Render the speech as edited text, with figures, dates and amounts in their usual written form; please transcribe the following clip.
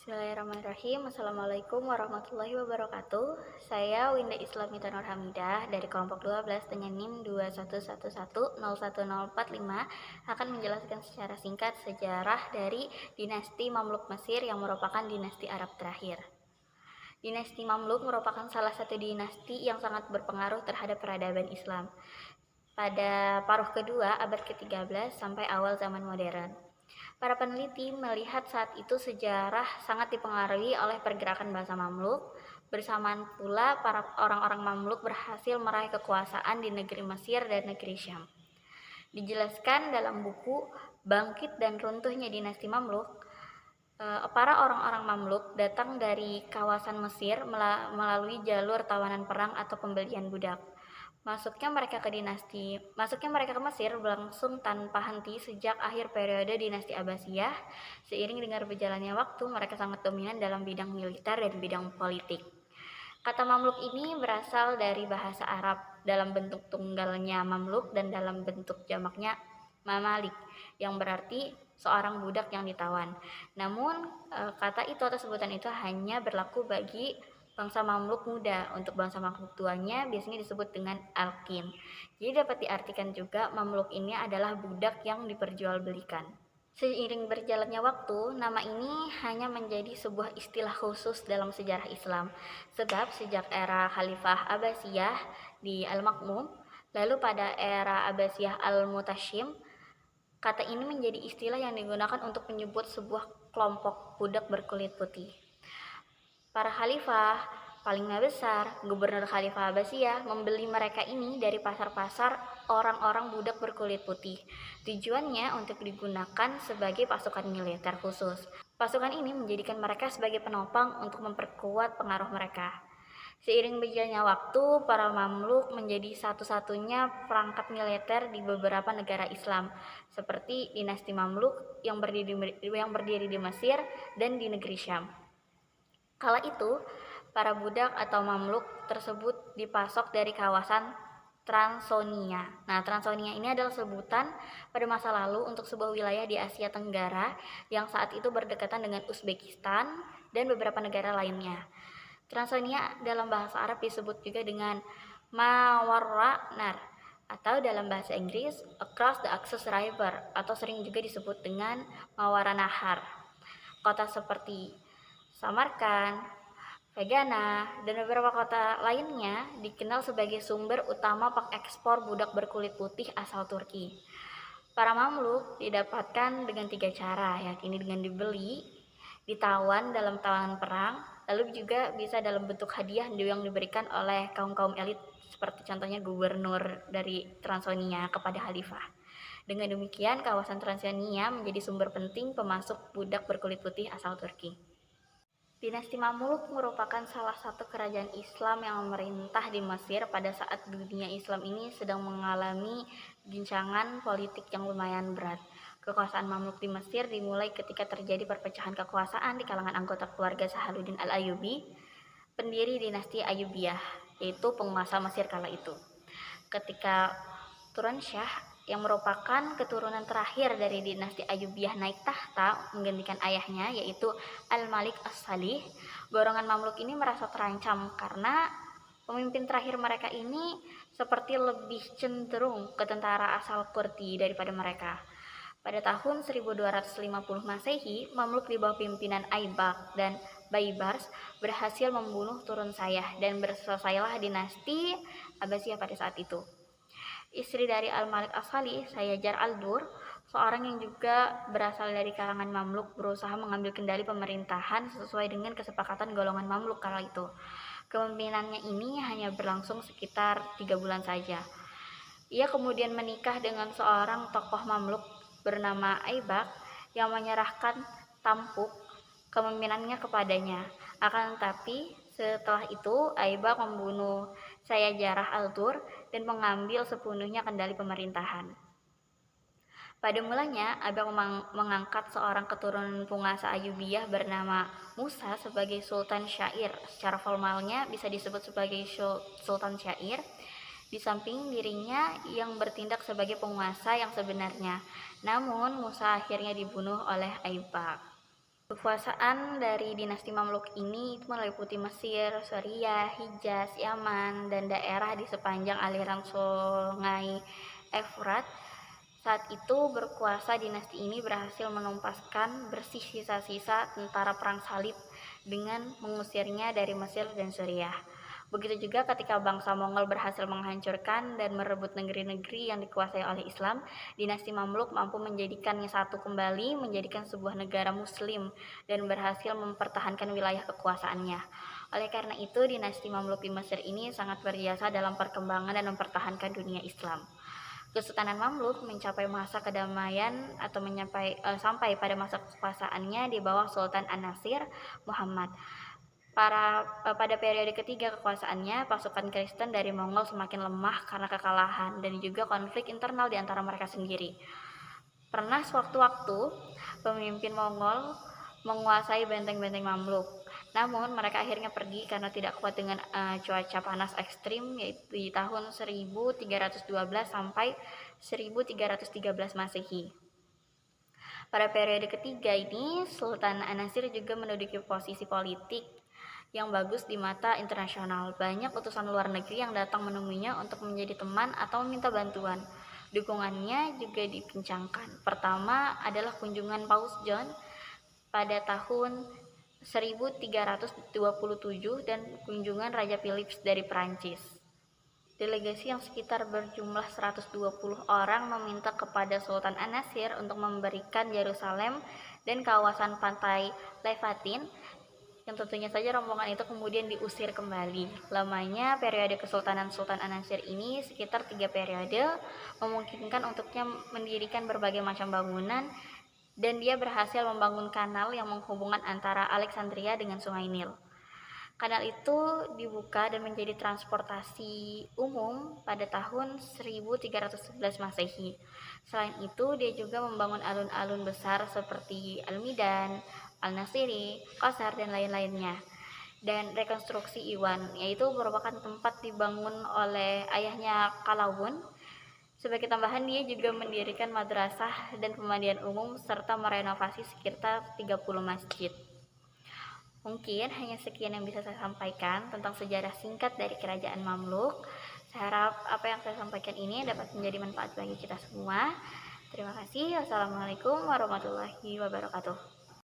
Bismillahirrahmanirrahim. Assalamualaikum warahmatullahi wabarakatuh. Saya Winda Islamita Nur Hamidah dari kelompok 12 dengan NIM 211101045 akan menjelaskan secara singkat sejarah dari dinasti Mamluk Mesir yang merupakan dinasti Arab terakhir. Dinasti Mamluk merupakan salah satu dinasti yang sangat berpengaruh terhadap peradaban Islam pada paruh kedua abad ke-13 sampai awal zaman modern. Para peneliti melihat saat itu sejarah sangat dipengaruhi oleh pergerakan bangsa Mamluk. Bersamaan pula para orang-orang Mamluk berhasil meraih kekuasaan di negeri Mesir dan negeri Syam. Dijelaskan dalam buku Bangkit dan Runtuhnya Dinasti Mamluk, para orang-orang Mamluk datang dari kawasan Mesir melalui jalur tawanan perang atau pembelian budak. Masuknya mereka ke Mesir berlangsung tanpa henti sejak akhir periode dinasti Abbasiyah. Seiring dengan berjalannya waktu, mereka sangat dominan dalam bidang militer dan bidang politik. Kata Mamluk ini berasal dari bahasa Arab dalam bentuk tunggalnya Mamluk dan dalam bentuk jamaknya Mamalik, yang berarti seorang budak yang ditawan. Namun kata itu atau sebutan itu hanya berlaku bagi bangsa Mamluk muda. Untuk bangsa Mamluk tuanya biasanya disebut dengan Alkin. Jadi dapat diartikan juga Mamluk ini adalah budak yang diperjualbelikan. Seiring berjalannya waktu, nama ini hanya menjadi sebuah istilah khusus dalam sejarah Islam. Sebab sejak era Khalifah Abbasiyah di Al-Makmum, lalu pada era Abbasiyah Al-Mutashim, kata ini menjadi istilah yang digunakan untuk menyebut sebuah kelompok budak berkulit putih. Para khalifah paling besar, gubernur Khalifah Abbasiyah, membeli mereka ini dari pasar-pasar orang-orang budak berkulit putih. Tujuannya untuk digunakan sebagai pasukan militer khusus. Pasukan ini menjadikan mereka sebagai penopang untuk memperkuat pengaruh mereka. Seiring berjalannya waktu, para Mamluk menjadi satu-satunya perangkat militer di beberapa negara Islam, seperti dinasti Mamluk yang berdiri di Mesir dan di negeri Syam. Kala itu, para budak atau Mamluk tersebut dipasok dari kawasan Transonia. Nah, Transonia ini adalah sebutan pada masa lalu untuk sebuah wilayah di Asia Tenggara yang saat itu berdekatan dengan Uzbekistan dan beberapa negara lainnya. Transonia dalam bahasa Arab disebut juga dengan Mawarra Nar, atau dalam bahasa Inggris Across the Oxus River, atau sering juga disebut dengan Mawara Nahar. Kota seperti Samarkand, Vegana, dan beberapa kota lainnya dikenal sebagai sumber utama pengekspor budak berkulit putih asal Turki. Para Mamluk didapatkan dengan 3 cara, yakni dengan dibeli, ditawan dalam tawanan perang, lalu juga bisa dalam bentuk hadiah yang diberikan oleh kaum-kaum elit seperti contohnya gubernur dari Transonia kepada khalifah. Dengan demikian, kawasan Transonia menjadi sumber penting pemasok budak berkulit putih asal Turki. Dinasti Mamluk merupakan salah satu kerajaan Islam yang memerintah di Mesir pada saat dunia Islam ini sedang mengalami gincangan politik yang lumayan berat. Kekuasaan Mamluk di Mesir dimulai ketika terjadi perpecahan kekuasaan di kalangan anggota keluarga Sahaluddin Al-Ayyubi, pendiri dinasti Ayyubiyah, yaitu penguasa Mesir kala itu. Ketika Turan Syah yang merupakan keturunan terakhir dari dinasti Ayyubiyah naik tahta menggantikan ayahnya, yaitu Al-Malik As-Salih, golongan Mamluk ini merasa terancam karena pemimpin terakhir mereka ini seperti lebih cenderung ke tentara asal Kurdi daripada mereka. Pada tahun 1250 Masehi, Mamluk di bawah pimpinan Aibak dan Baibars berhasil membunuh turun Sayah dan berselesailah dinasti Abbasiyah pada saat itu. Istri dari Al-Malik As-Salih, Sayajar Al-Dur, seorang yang juga berasal dari kalangan Mamluk, berusaha mengambil kendali pemerintahan sesuai dengan kesepakatan golongan Mamluk kala itu. Kepemimpinannya ini hanya berlangsung sekitar 3 bulan saja. Ia kemudian menikah dengan seorang tokoh Mamluk bernama Aibak yang menyerahkan tampuk kepemimpinannya kepadanya. Akan tetapi setelah itu Aibak membunuh Sayajarah Al-Dur dan mengambil sepenuhnya kendali pemerintahan. Pada mulanya, Aibak mengangkat seorang keturunan penguasa Ayyubiyah bernama Musa sebagai Sultan Syair. Secara formalnya bisa disebut sebagai Sultan Syair, di samping dirinya yang bertindak sebagai penguasa yang sebenarnya. Namun Musa akhirnya dibunuh oleh Aibak. Kekuasaan dari dinasti Mamluk ini meliputi Mesir, Suriah, Hijaz, Yaman, dan daerah di sepanjang aliran sungai Efrat. Saat itu berkuasa dinasti ini berhasil menumpaskan bersih sisa-sisa tentara perang salib dengan mengusirnya dari Mesir dan Suriah. Begitu juga ketika bangsa Mongol berhasil menghancurkan dan merebut negeri-negeri yang dikuasai oleh Islam, dinasti Mamluk mampu menjadikannya satu kembali menjadikan sebuah negara muslim dan berhasil mempertahankan wilayah kekuasaannya. Oleh karena itu, dinasti Mamluk di Mesir ini sangat berjasa dalam perkembangan dan mempertahankan dunia Islam. Kesultanan Mamluk mencapai masa kedamaian atau sampai pada masa kekuasaannya di bawah Sultan An-Nasir Muhammad. Pada periode ketiga kekuasaannya, pasukan Kristen dari Mongol semakin lemah karena kekalahan dan juga konflik internal di antara mereka sendiri. Pernah sewaktu-waktu pemimpin Mongol menguasai benteng-benteng Mamluk. Namun mereka akhirnya pergi karena tidak kuat dengan cuaca panas ekstrim, yaitu di tahun 1312 sampai 1313 Masehi. Pada periode ketiga ini, Sultan An-Nasir juga menduduki posisi politik yang bagus di mata internasional. Banyak utusan luar negeri yang datang menemuinya untuk menjadi teman atau meminta bantuan. Dukungannya juga dipincangkan. Pertama adalah kunjungan Paus John pada tahun 1327 dan kunjungan Raja Philips dari Prancis. Delegasi yang sekitar berjumlah 120 orang meminta kepada Sultan An-Nasir untuk memberikan Yerusalem dan kawasan pantai Levatin, yang tentunya saja rombongan itu kemudian diusir kembali. Lamanya periode Kesultanan Sultan An-Nasir ini sekitar 3 periode, memungkinkan untuknya mendirikan berbagai macam bangunan, dan dia berhasil membangun kanal yang menghubungkan antara Alexandria dengan Sungai Nil. Kanal itu dibuka dan menjadi transportasi umum pada tahun 1311 Masehi. Selain itu, dia juga membangun alun-alun besar seperti Al-Midan, Al-Nasiri, Qasar, dan lain-lainnya. Dan rekonstruksi Iwan, yaitu merupakan tempat dibangun oleh ayahnya Kalawun. Sebagai tambahan, dia juga mendirikan madrasah dan pemandian umum serta merenovasi sekitar 30 masjid. Mungkin hanya sekian yang bisa saya sampaikan tentang sejarah singkat dari Kerajaan Mamluk. Saya harap apa yang saya sampaikan ini dapat menjadi manfaat bagi kita semua. Terima kasih. Wassalamualaikum warahmatullahi wabarakatuh.